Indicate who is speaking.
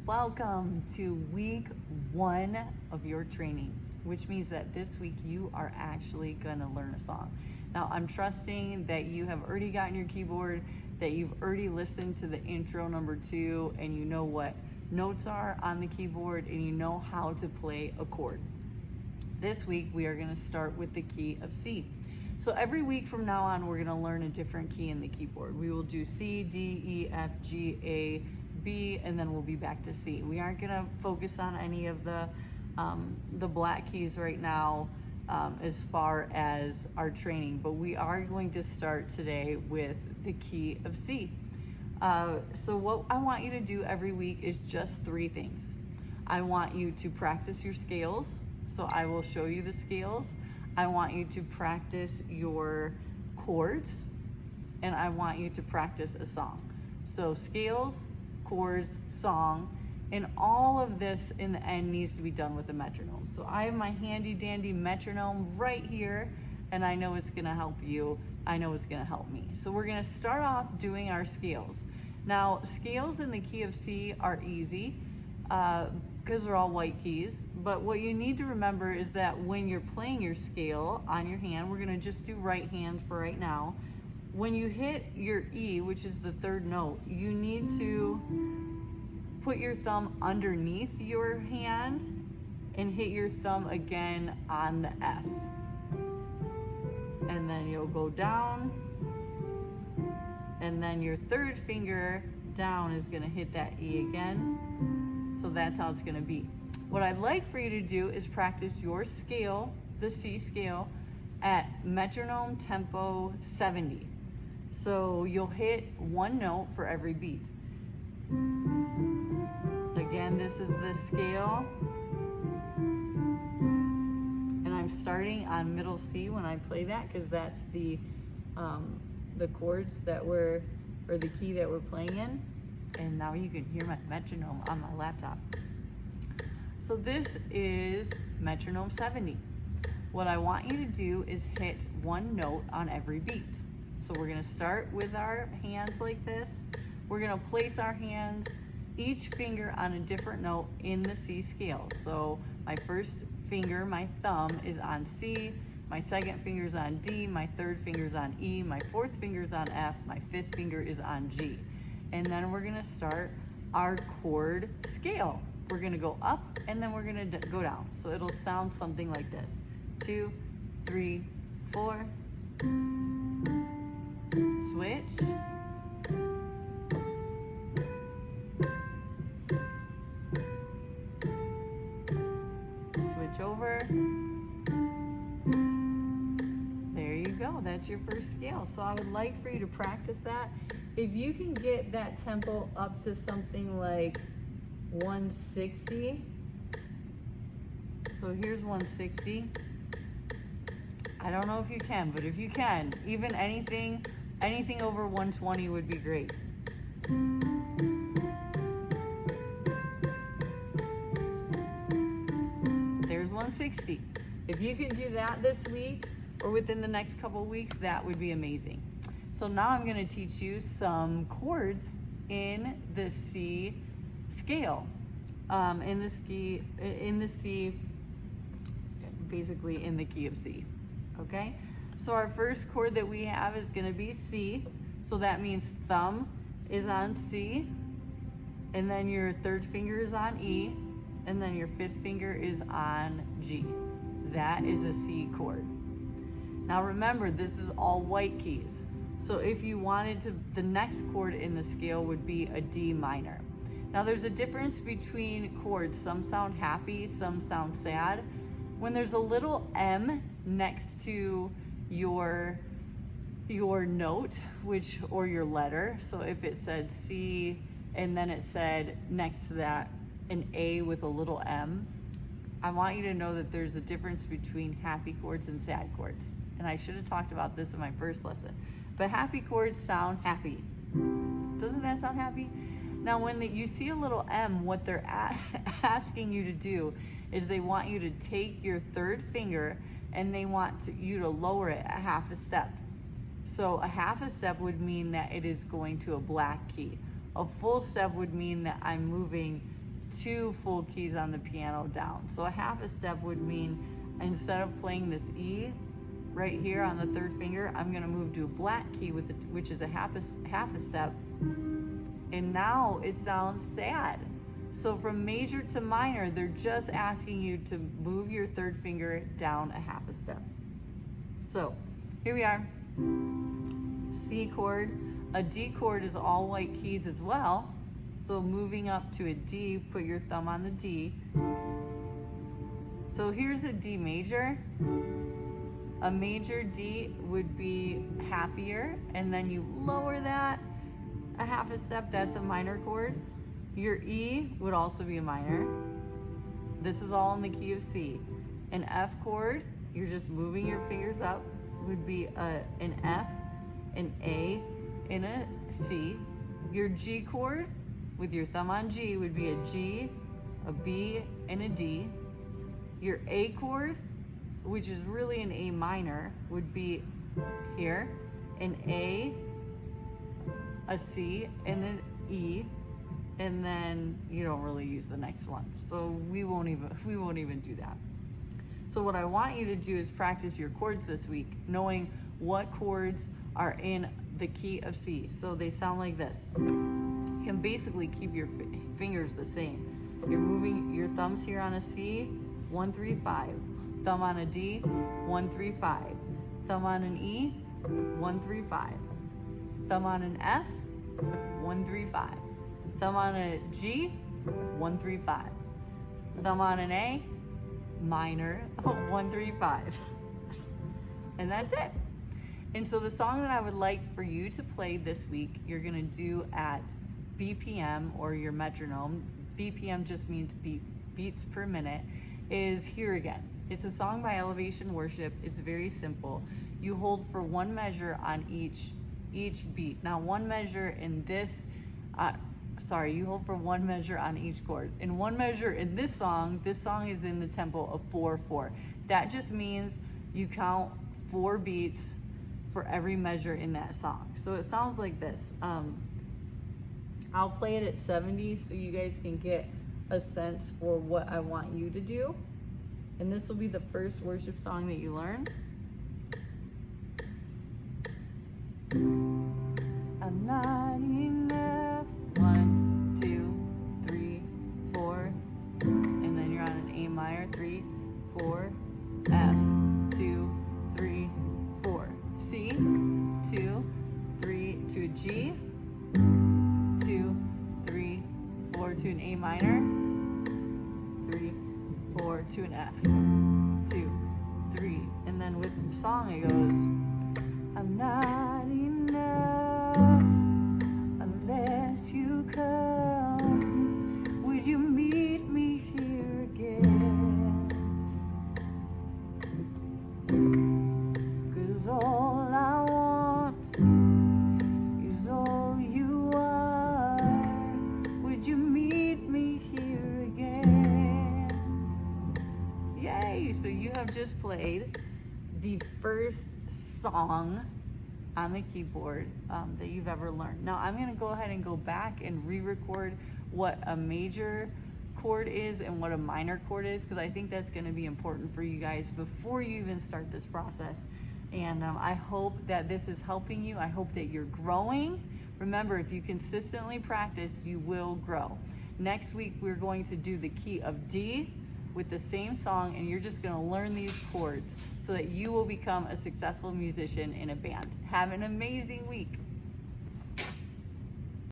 Speaker 1: welcome to week 1 of your training, which means that this week you are actually going to learn a song. Now, I'm trusting that you have already gotten your keyboard, that you've already listened to the intro number 2, and you know what notes are on the keyboard, and you know how to play a chord. This week, we are going to start with the key of C. So every week from now on, we're going to learn a different key in the keyboard. We will do C, D, E, F, G, A, B, and then we'll be back to C. We aren't going to focus on any of the black keys right now as far as our training, but we are going to start today with the key of C. So what I want you to do every week is just 3 things. I want you to practice your scales, so I will show you the scales. I want you to practice your chords, and I want you to practice a song. So scales, chords, song, and all of this in the end needs to be done with a metronome. So I have my handy dandy metronome right here, and I know it's gonna help you. I know it's gonna help me. So we're gonna start off doing our scales. Now, scales in the key of C are easy because they're all white keys, but what you need to remember is that when you're playing your scale on your hand, we're gonna just do right hand for right now. When you hit your E, which is the 3rd note, you need to put your thumb underneath your hand and hit your thumb again on the F. And then you'll go down, and then your 3rd finger down is gonna hit that E again. So that's how it's gonna be. What I'd like for you to do is practice your scale, the C scale, at metronome tempo 70. So you'll hit 1 note for every beat. Again, this is the scale. And I'm starting on middle C when I play that, because that's the chords that or the key that we're playing in. And now you can hear my metronome on my laptop. So this is metronome 70. What I want you to do is hit 1 note on every beat. So we're gonna start with our hands like this. We're gonna place our hands, each finger on a different note in the C scale. So my first finger, my thumb, is on C, my 2nd finger is on D, my 3rd finger is on E, my 4th finger is on F, my 5th finger is on G. And then we're gonna start our chord scale. We're gonna go up, and then we're gonna go down. So it'll sound something like this. 2, 3, 4. Switch. Switch over. There you go, that's your first scale. So I would like for you to practice that. If you can get that tempo up to something like 160. So here's 160. I don't know if you can, but if you can, even anything over 120 would be great. There's 160. If you can do that this week or within the next couple weeks, that would be amazing. So now I'm going to teach you some chords in the C scale. In the C, basically in the key of C. Okay? So our first chord that we have is going to be C. So that means thumb is on C, and then your 3rd finger is on E, and then your 5th finger is on G. That is a C chord. Now remember, this is all white keys. So if you wanted to, the next chord in the scale would be a D minor. Now there's a difference between chords. Some sound happy, some sound sad. When there's a little M next to your note, or your letter, so if it said C and then it said next to that an A with a little M, I want you to know that there's a difference between happy chords and sad chords. And I should have talked about this in my first lesson. But happy chords sound happy. Doesn't that sound happy? Now, when you see a little M, what they're asking you to do is they want you to take your 3rd finger and they want you to lower it a half a step. So a half a step would mean that it is going to a black key. A full step would mean that I'm moving 2 full keys on the piano down. So a half a step would mean instead of playing this E right here on the 3rd finger, I'm gonna move to a black key with which is a half a step, and now it sounds sad. So from major to minor, they're just asking you to move your 3rd finger down a half a step. So here we are, C chord. A D chord is all white keys as well. So moving up to a D, put your thumb on the D. So here's a D major. A major D would be happier, and then you lower that a half a step, that's a minor chord. Your E would also be a minor. This is all in the key of C. An F chord, you're just moving your fingers up, would be an F, an A, and a C. Your G chord, with your thumb on G, would be a G, a B, and a D. Your A chord, which is really an A minor, would be here, an A, a C, and an E, and then you don't really use the next one. So we won't even do that. So what I want you to do is practice your chords this week, knowing what chords are in the key of C. So they sound like this. You can basically keep your fingers the same. You're moving your thumbs here on a C, 1, 3, 5. Thumb on a D, 1, 3, 5. Thumb on an E, 1, 3, 5. Thumb on an F, 1, 3, 5. Thumb on a G, 1, 3, 5. Thumb on an A, minor, 1, 3, 5. And that's it. And so the song that I would like for you to play this week, you're gonna do at BPM or your metronome. BPM just means beats per minute, is Here Again. It's a song by Elevation Worship. It's very simple. You hold for 1 measure on each beat. Now 1 measure in this, you hold for 1 measure on each chord. In 1 measure in this song is in the tempo of 4/4. That just means you count 4 beats for every measure in that song. So it sounds like this. I'll play it at 70 so you guys can get a sense for what I want you to do. And this will be the first worship song that you learn. I'm not enough. 1, 2, 3, 4. And then you're on an A minor. 3, 4. F. 2, 3, 4. C. 2, 3 to a G. 2, 3, 4 to an A minor. 3, 4 to an F. 2, 3. And then with the song it goes, I'm not enough unless you come. Would you meet me here again? 'Cause all I want is all you are. Would you meet me here again? Yay! So you have just played the first song on the keyboard that you've ever learned. Now I'm gonna go ahead and go back and re-record what a major chord is and what a minor chord is, because I think that's gonna be important for you guys before you even start this process. And I hope that this is helping you. I hope that you're growing. Remember, if you consistently practice, you will grow. Next week, we're going to do the key of D with the same song, and you're just gonna learn these chords so that you will become a successful musician in a band. Have an amazing week.